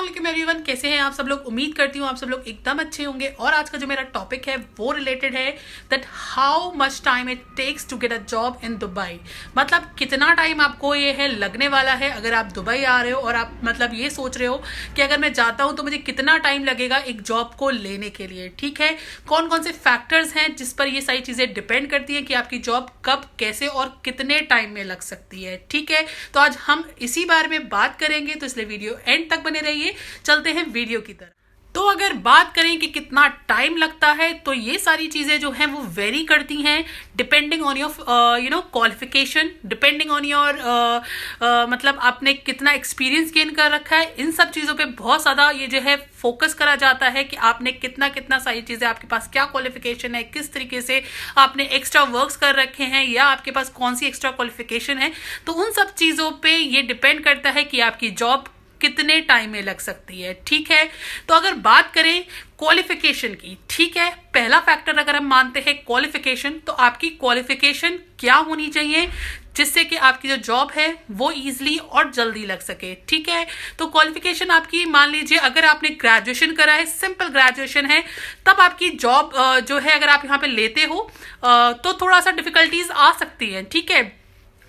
अस्सलाम एवरीवन, कैसे हैं आप सब लोग। उम्मीद करती हूँ आप सब लोग एकदम अच्छे होंगे। और आज का जो मेरा टॉपिक है वो रिलेटेड है that how much time it takes to get a job in Dubai. मतलब कितना टाइम आपको ये है लगने वाला है अगर आप दुबई आ रहे हो और आप मतलब ये सोच रहे हो कि अगर मैं जाता हूँ तो मुझे कितना टाइम लगेगा एक जॉब को लेने के लिए। ठीक है, कौन कौन से फैक्टर्स हैं जिस पर ये सारी चीज़ें डिपेंड करती हैं कि आपकी जॉब कब, कैसे और कितने टाइम में लग सकती है। ठीक है, तो आज हम इसी बारे में बात करेंगे, तो इसलिए वीडियो एंड तक बने रहिए। चलते हैं वीडियो की तरफ। तो अगर बात करें कि कितना टाइम लगता है, तो ये सारी चीज़ें जो हैं वो वेरी करती हैं depending on your qualification, depending on your मतलब आपने कितना एक्सपीरियंस गेन कर रखा है। इन सब चीज़ों पे बहुत ज़्यादा ये जो है फोकस करा जाता है कि आपने कितना कितना सारी चीज़ें, आपके पास क्या क्वालिफिकेशन है, किस तरीके से आपने एक्स्ट्रा वर्क्स कर रखे हैं या आपके पास कौन सी एक्स्ट्रा क्वालिफिकेशन है। तो उन सब चीज़ों पे ये डिपेंड करता है कि आपकी जॉब कितने टाइम में लग सकती है। ठीक है, तो अगर बात करें क्वालिफिकेशन की, ठीक है, पहला फैक्टर अगर हम मानते हैं क्वालिफिकेशन, तो आपकी क्वालिफिकेशन क्या होनी चाहिए जिससे कि आपकी जो जॉब है वो इजीली और जल्दी लग सके। ठीक है, तो क्वालिफिकेशन आपकी मान लीजिए अगर आपने ग्रेजुएशन करा है, सिंपल ग्रेजुएशन है, तब आपकी जॉब जो है अगर आप यहाँ पे लेते हो तो थोड़ा सा डिफिकल्टीज आ सकती है। ठीक है,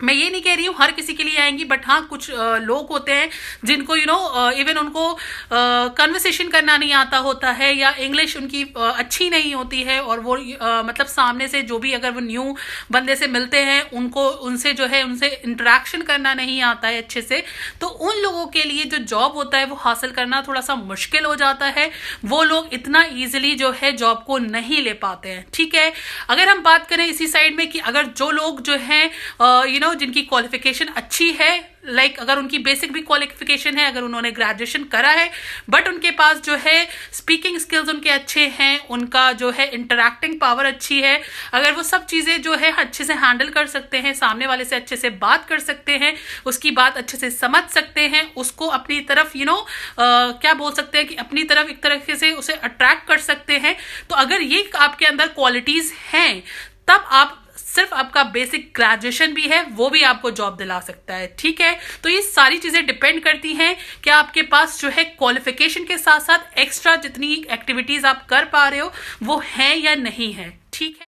मैं ये नहीं कह रही हूँ हर किसी के लिए आएंगी, बट हाँ कुछ लोग होते हैं जिनको इवन उनको कन्वर्सेशन करना नहीं आता होता है या इंग्लिश उनकी अच्छी नहीं होती है और वो मतलब सामने से जो भी अगर वो न्यू बंदे से मिलते हैं उनको उनसे जो है उनसे इंटरेक्शन करना नहीं आता है अच्छे से। तो उन लोगों के लिए जो जॉब होता है वो हासिल करना थोड़ा सा मुश्किल हो जाता है। वो लोग इतना ईजिली जो है जॉब को नहीं ले पाते हैं। ठीक है, अगर हम बात करें इसी साइड में कि अगर जो लोग जो हैं जिनकी क्वालिफिकेशन अच्छी है, लाइक अगर उनकी बेसिक भी क्वालिफिकेशन है, अगर उन्होंने ग्रेजुएशन करा है बट उनके पास जो है स्पीकिंग स्किल्स उनके अच्छे हैं, उनका जो है इंटरैक्टिंग पावर अच्छी है, अगर वो सब चीज़ें जो है अच्छे से हैंडल कर सकते हैं, सामने वाले से अच्छे से बात कर सकते हैं, उसकी बात अच्छे से समझ सकते हैं, उसको अपनी तरफ क्या बोल सकते हैं कि अपनी तरफ एक तरीके से उसे अट्रैक्ट कर सकते हैं। तो अगर ये आपके अंदर क्वालिटीज हैं तब आप सिर्फ आपका बेसिक ग्रेजुएशन भी है वो भी आपको जॉब दिला सकता है। ठीक है, तो ये सारी चीजें डिपेंड करती हैं कि आपके पास जो है क्वालिफिकेशन के साथ साथ एक्स्ट्रा जितनी एक्टिविटीज आप कर पा रहे हो वो है या नहीं है। ठीक है,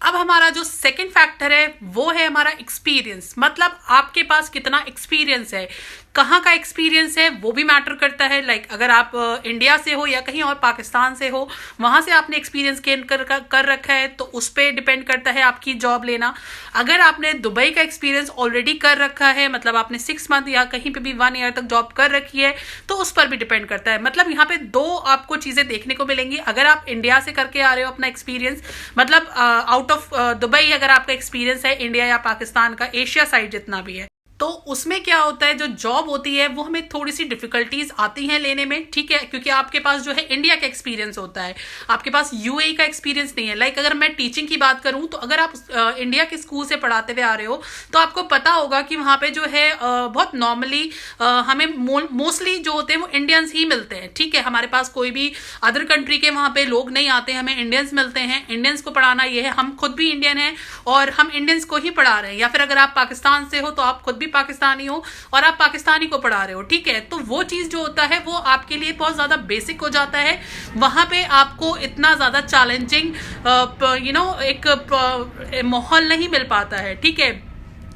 अब हमारा जो सेकंड फैक्टर है वो है हमारा एक्सपीरियंस। मतलब आपके पास कितना एक्सपीरियंस है, कहाँ का एक्सपीरियंस है वो भी मैटर करता है। लाइक अगर आप इंडिया से हो या कहीं और पाकिस्तान से हो, वहाँ से आपने एक्सपीरियंस गेन कर रखा है तो उस पर डिपेंड करता है आपकी जॉब लेना। अगर आपने दुबई का एक्सपीरियंस ऑलरेडी कर रखा है, मतलब आपने 6 मंथ या कहीं पे भी 1 ईयर तक जॉब कर रखी है, तो उस पर भी डिपेंड करता है। मतलब यहाँ पे दो आपको चीज़ें देखने को मिलेंगी। अगर आप इंडिया से करके आ रहे हो अपना एक्सपीरियंस, मतलब आउट ऑफ दुबई अगर आपका एक्सपीरियंस है इंडिया या पाकिस्तान का, एशिया साइड जितना भी है, तो उसमें क्या होता है जो जॉब होती है वो हमें थोड़ी सी डिफिकल्टीज आती हैं लेने में। ठीक है, क्योंकि आपके पास जो है इंडिया का एक्सपीरियंस होता है, आपके पास यूएई का एक्सपीरियंस नहीं है। लाइक अगर मैं टीचिंग की बात करूं तो अगर आप इंडिया के स्कूल से पढ़ाते हुए आ रहे हो तो आपको पता होगा कि वहाँ पे जो है बहुत नॉर्मली हमें मोस्टली जो होते हैं वो इंडियंस ही मिलते हैं। ठीक है, हमारे पास कोई भी अदर कंट्री के वहाँ पे लोग नहीं आते, हमें इंडियंस मिलते हैं। इंडियंस को पढ़ाना ये है, हम खुद भी इंडियन हैं और हम इंडियंस को ही पढ़ा रहे हैं। या फिर अगर आप पाकिस्तान से हो तो आप खुद भी पाकिस्तानी हो और आप पाकिस्तानी को पढ़ा रहे हो। ठीक है, तो वो चीज जो होता है वो आपके लिए बहुत ज्यादा बेसिक हो जाता है। वहां पे आपको इतना ज्यादा चैलेंजिंग एक माहौल नहीं मिल पाता है। ठीक है,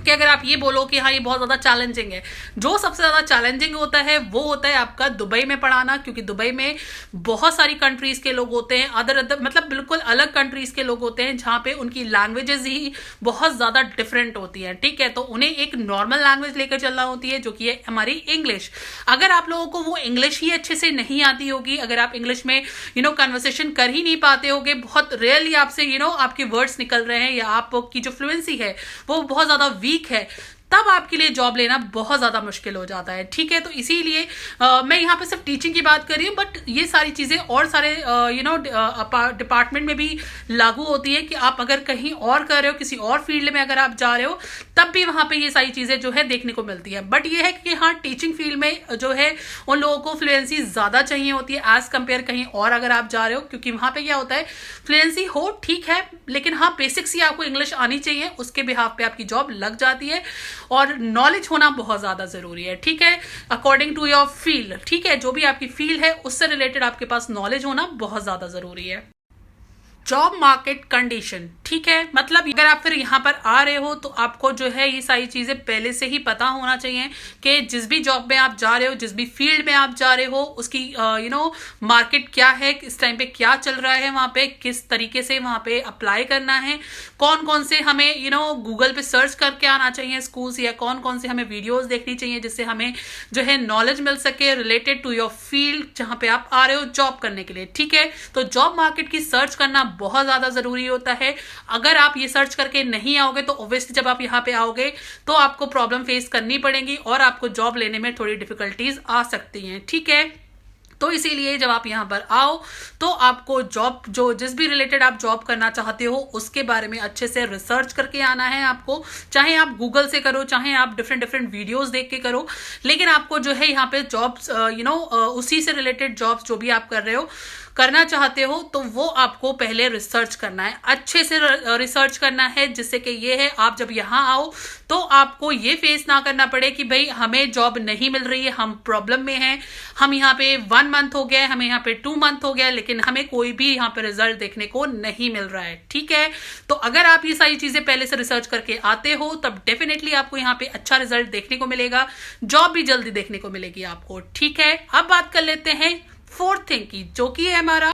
कि अगर आप ये बोलो कि हाँ ये बहुत ज़्यादा चैलेंजिंग है, जो सबसे ज़्यादा चैलेंजिंग होता है वो होता है आपका दुबई में पढ़ाना। क्योंकि दुबई में बहुत सारी कंट्रीज़ के लोग होते हैं, अदर मतलब बिल्कुल अलग कंट्रीज़ के लोग होते हैं जहाँ पे उनकी लैंग्वेजेस ही बहुत ज़्यादा डिफरेंट होती हैं। ठीक है, तो उन्हें एक नॉर्मल लैंग्वेज लेकर चलना होती है जो कि है हमारी इंग्लिश। अगर आप लोगों को वो इंग्लिश ही अच्छे से नहीं आती होगी, अगर आप इंग्लिश में कन्वर्सेशन कर ही नहीं पाते होगे, बहुत रेयरली आपसे आपके वर्ड्स निकल रहे हैं या आपकी जो फ्लुएंसी है वो बहुत ज़्यादा वीक है, तब आपके लिए जॉब लेना बहुत ज्यादा मुश्किल हो जाता है। ठीक है, तो इसीलिए मैं यहाँ पे सिर्फ टीचिंग की बात कर रही हूँ, बट ये सारी चीजें और सारे डिपार्टमेंट में भी लागू होती है कि आप अगर कहीं और कर रहे हो, किसी और फील्ड में अगर आप जा रहे हो, तब भी वहां पे ये सारी चीजें जो है देखने को मिलती है। बट ये है कि हाँ टीचिंग फील्ड में जो है उन लोगों को फ्लुएंसी ज्यादा चाहिए होती है एज कंपेयर कहीं और अगर आप जा रहे हो, क्योंकि वहां पे क्या होता है फ्लुएंसी हो ठीक है, लेकिन हाँ बेसिक्स ही आपको इंग्लिश आनी चाहिए, उसके बिहाफ पे आपकी जॉब लग जाती है। और नॉलेज होना बहुत ज़्यादा ज़रूरी है, ठीक है, अकॉर्डिंग टू योर फील्ड, ठीक है, जो भी आपकी फील्ड है उससे रिलेटेड आपके पास नॉलेज होना बहुत ज़्यादा ज़रूरी है। जॉब मार्केट कंडीशन, ठीक है, मतलब अगर आप फिर यहाँ पर आ रहे हो तो आपको जो है ये सारी चीजें पहले से ही पता होना चाहिए कि जिस भी जॉब में आप जा रहे हो, जिस भी फील्ड में आप जा रहे हो, उसकी मार्केट क्या है, इस टाइम पे क्या चल रहा है, वहां पे किस तरीके से वहां पे अप्लाई करना है, कौन कौन से हमें गूगल पे सर्च करके आना चाहिए स्कूल्स, या कौन कौन से हमें वीडियोज देखनी चाहिए जिससे हमें जो है नॉलेज मिल सके रिलेटेड टू योर फील्ड जहां पे आप आ रहे हो जॉब करने के लिए, ठीक है। तो जॉब मार्केट की सर्च करना बहुत ज्यादा जरूरी होता है। अगर आप ये सर्च करके नहीं आओगे तो ऑब्वियसली जब आप यहाँ पे आओगे तो आपको प्रॉब्लम फेस करनी पड़ेगी और आपको जॉब लेने में थोड़ी डिफिकल्टीज आ सकती हैं, ठीक है। तो इसीलिए जब आप यहाँ पर आओ तो आपको जॉब जो जिस भी रिलेटेड आप जॉब करना चाहते हो उसके बारे में अच्छे से रिसर्च करके आना है आपको, चाहे आप गूगल से करो, चाहे आप डिफरेंट वीडियोस देख के करो, लेकिन आपको जो है यहाँ पे जॉब्स उसी से रिलेटेड जॉब्स जो भी आप कर रहे हो करना चाहते हो तो वो आपको पहले रिसर्च करना है, अच्छे से रिसर्च करना है, जिससे कि ये है आप जब यहाँ आओ तो आपको ये फेस ना करना पड़े कि भाई हमें जॉब नहीं मिल रही है, हम प्रॉब्लम में हैं, हम यहाँ पे 1 मंथ हो गया, हमें यहाँ पे 2 मंथ हो गया, लेकिन हमें कोई भी यहाँ पे रिजल्ट देखने को नहीं मिल रहा है, ठीक है। तो अगर आप ये सारी चीजें पहले से रिसर्च करके आते हो तब डेफिनेटली आपको यहाँ पे अच्छा रिजल्ट देखने को मिलेगा, जॉब भी जल्दी देखने को मिलेगी आपको, ठीक है। अब बात कर लेते हैं फोर्थ थिंग की, जो कि है हमारा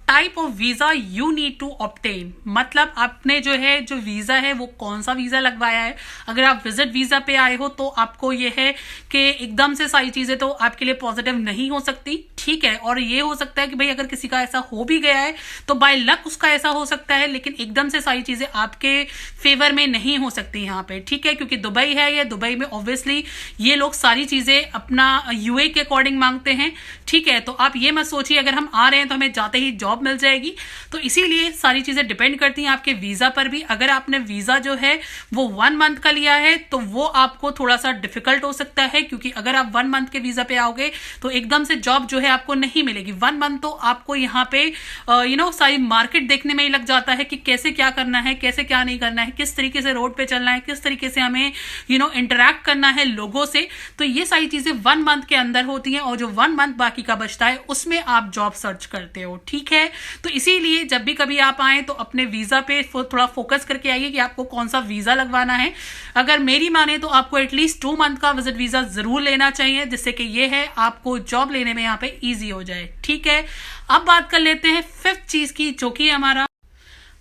type of visa you need to obtain, मतलब आपने जो है जो वीजा है वो कौन सा वीजा लगवाया है। अगर आप विजिट वीजा पे आए हो तो आपको ये है कि एकदम से सारी चीजें तो आपके लिए पॉजिटिव नहीं हो सकती, ठीक है, और ये हो सकता है कि भाई अगर किसी का ऐसा हो भी गया है तो बाय लक उसका ऐसा हो सकता है, लेकिन एकदम से सारी चीजें आपके फेवर में नहीं हो सकती यहाँ पे, ठीक है, क्योंकि दुबई है, ये दुबई में ऑब्वियसली ये लोग सारी चीजें अपना यूए के अकॉर्डिंग मांगते हैं, ठीक है। तो आप ये मत सोचिए अगर हम आ रहे हैं तो हमें जाते ही जॉब मिल जाएगी, तो इसीलिए सारी चीजें डिपेंड करती हैं आपके वीजा पर भी। अगर आपने वीजा जो है वो 1 मंथ का लिया है तो वो आपको थोड़ा सा डिफिकल्ट हो सकता है, क्योंकि अगर आप 1 मंथ के वीजा पे आओगे तो एकदम से जॉब जो है आपको नहीं मिलेगी। 1 मंथ तो आपको यहाँ पे सारी मार्केट देखने में ही लग जाता है कि कैसे क्या करना है, कैसे क्या नहीं करना है, किस तरीके से रोड पे चलना है, किस तरीके से हमें इंटरैक्ट करना है लोगों से। तो ये सारी चीजें 1 मंथ के अंदर होती हैं, और जो 1 मंथ बाकी का बचता है उसमें आप जॉब सर्च करते हो, ठीक है। तो इसीलिए जब भी कभी आप आए तो अपने वीजा पे थोड़ा फोकस करके आइए कि आपको कौन सा वीजा लगवाना है। अगर मेरी माने तो आपको एटलीस्ट 2 मंथ का विजिट वीजा जरूर लेना चाहिए, जिससे कि ये है आपको जॉब लेने में यहाँ पे इजी हो जाए, ठीक है। अब बात कर लेते हैं 5th चीज की, जो कि हमारा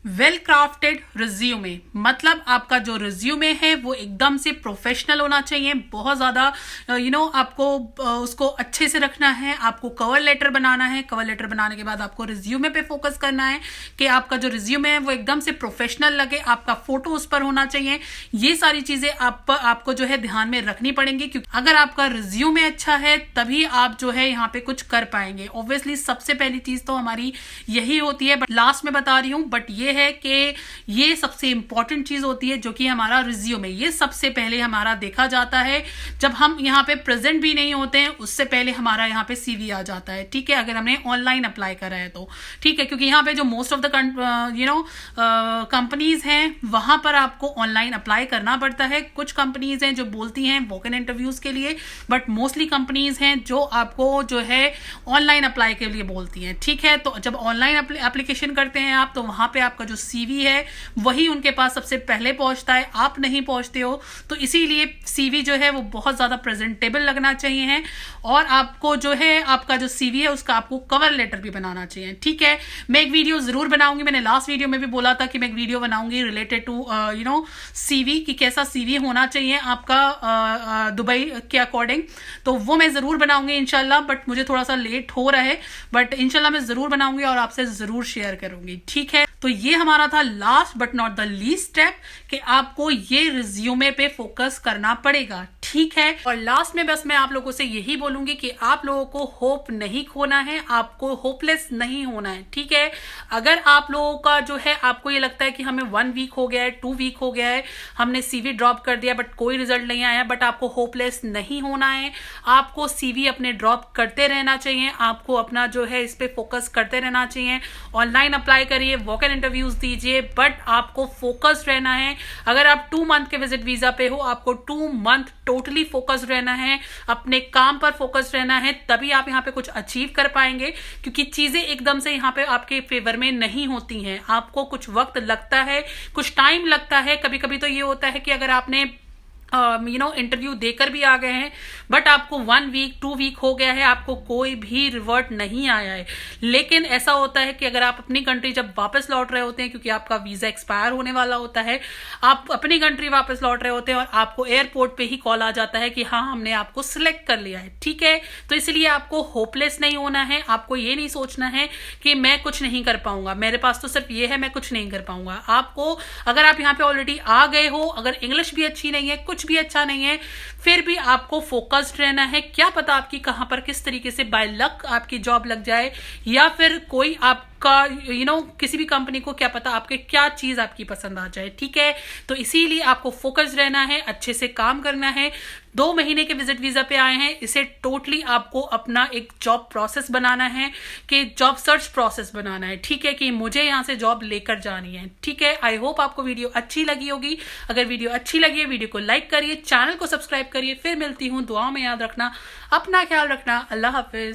वेल क्राफ्टेड रिज्यूमे, मतलब आपका जो रिज्यूमे है वो एकदम से प्रोफेशनल होना चाहिए, बहुत ज्यादा आपको उसको अच्छे से रखना है। आपको कवर लेटर बनाना है, कवर लेटर बनाने के बाद आपको रिज्यूमे पे फोकस करना है कि आपका जो रिज्यूमे है वो एकदम से प्रोफेशनल लगे, आपका फोटो उस पर होना चाहिए। ये सारी चीजें आपको जो है ध्यान में रखनी पड़ेंगी, क्योंकि अगर आपका रिज्यूमे अच्छा है तभी आप जो है यहाँ पे कुछ कर पाएंगे। ऑब्वियसली सबसे पहली चीज तो हमारी यही होती है, बट लास्ट में बता रही हूँ, बट ये है कि ये सबसे इंपॉर्टेंट चीज होती है जो कि हमारा रिज्यूमे, ये सबसे पहले हमारा देखा जाता है। जब हम यहाँ पे प्रेजेंट भी नहीं होते हैं उससे पहले हमारा यहाँ पे सीवी आ जाता है, ठीक है, अगर हमने ऑनलाइन अप्लाई करा है तो, ठीक है, क्योंकि यहाँ पे जो मोस्ट ऑफ द कंपनीज हैं वहां पर आपको ऑनलाइन अप्लाई करना पड़ता है। कुछ कंपनीज हैं जो बोलती हैं वॉक इन इंटरव्यूज के लिए, बट मोस्टली कंपनीज हैं जो आपको जो है ऑनलाइन अप्लाई के लिए बोलती हैं, ठीक है। तो जब ऑनलाइन एप्लीकेशन करते हैं आप तो वहां पे आपका जो सीवी है वही उनके पास सबसे पहले पहुंचता है, आप नहीं पहुंचते हो। तो इसीलिए सीवी जो है वो बहुत ज्यादा प्रेजेंटेबल लगना चाहिए है, और आपको जो है आपका जो सीवी है उसका आपको कवर लेटर भी बनाना चाहिए, ठीक है। मैं एक वीडियो जरूर बनाऊंगी, मैंने लास्ट वीडियो में भी बोला था कि मैं एक वीडियो बनाऊंगी रिलेटेड टू सीवी, कि कैसा सीवी होना चाहिए आपका दुबई के अकॉर्डिंग, तो वो मैं जरूर बनाऊंगी इंशाल्लाह, बट मुझे थोड़ा सा लेट हो रहा है, बट इंशाल्लाह मैं जरूर बनाऊंगी और आपसे जरूर शेयर करूंगी, ठीक है। तो ये हमारा था last but not the least step, कि आपको ये रिज्यूमे पे फोकस करना पड़ेगा, ठीक है। और लास्ट में बस मैं आप लोगों से यही बोलूंगी कि आप लोगों को होप नहीं खोना है, आपको होपलेस नहीं होना है, ठीक है। अगर आप लोगों का जो है आपको ये लगता है कि हमें 1 वीक हो गया है, 2 वीक हो गया है, हमने सीवी ड्रॉप कर दिया बट कोई रिजल्ट नहीं आया, बट आपको होपलेस नहीं होना है, आपको सीवी अपने ड्रॉप करते रहना चाहिए, आपको अपना जो है इस पे फोकस करते रहना चाहिए। ऑनलाइन अप्लाई करिए, वॉक इन इंटरव्यू इंटरव्यूज दीजिए, बट आपको फोकस्ड रहना है। अगर आप 2 मंथ के विजिट वीजा पे हो, आपको 2 मंथ टोटली फोकस्ड रहना है, अपने काम पर फोकस्ड रहना है, तभी आप यहाँ पे कुछ अचीव कर पाएंगे। क्योंकि चीजें एकदम से यहाँ पे आपके फेवर में नहीं होती हैं, आपको कुछ वक्त लगता है, कुछ टाइम लगता है। कभी कभी तो ये होता है कि अगर आपने इंटरव्यू देकर भी आ गए हैं, बट आपको 1 वीक 2 वीक हो गया है, आपको कोई भी रिवर्ट नहीं आया है। लेकिन ऐसा होता है कि अगर आप अपनी कंट्री जब वापस लौट रहे होते हैं, क्योंकि आपका वीजा एक्सपायर होने वाला होता है, आप अपनी कंट्री वापस लौट रहे होते हैं और आपको एयरपोर्ट पे ही कॉल आ जाता है कि हाँ, हमने आपको सिलेक्ट कर लिया है। ठीक है, तो इसलिए आपको होपलेस नहीं होना है। आपको ये नहीं सोचना है कि मैं कुछ नहीं कर पाऊंगा, मेरे पास तो सिर्फ ये है, मैं कुछ नहीं कर पाऊंगा। आपको, अगर आप यहाँ पे ऑलरेडी आ गए हो, अगर इंग्लिश भी अच्छी नहीं है, कुछ भी अच्छा नहीं है, फिर भी आपको फोकस्ड रहना है। क्या पता आपकी कहां पर किस तरीके से बाय लक आपकी जॉब लग जाए, या फिर कोई आपका किसी भी कंपनी को क्या पता आपके क्या चीज आपकी पसंद आ जाए। ठीक है, तो इसीलिए आपको फोकस्ड रहना है, अच्छे से काम करना है। 2 महीने के विजिट वीजा पे आए हैं, इसे टोटली आपको अपना एक जॉब प्रोसेस बनाना है, कि जॉब सर्च प्रोसेस बनाना है। ठीक है, कि मुझे यहाँ से जॉब लेकर जानी है। ठीक है, आई होप आपको वीडियो अच्छी लगी होगी। अगर वीडियो अच्छी लगी है, वीडियो को लाइक करिए, चैनल को सब्सक्राइब करिए। फिर मिलती हूँ, दुआ में याद रखना, अपना ख्याल रखना। अल्लाह हाफिज।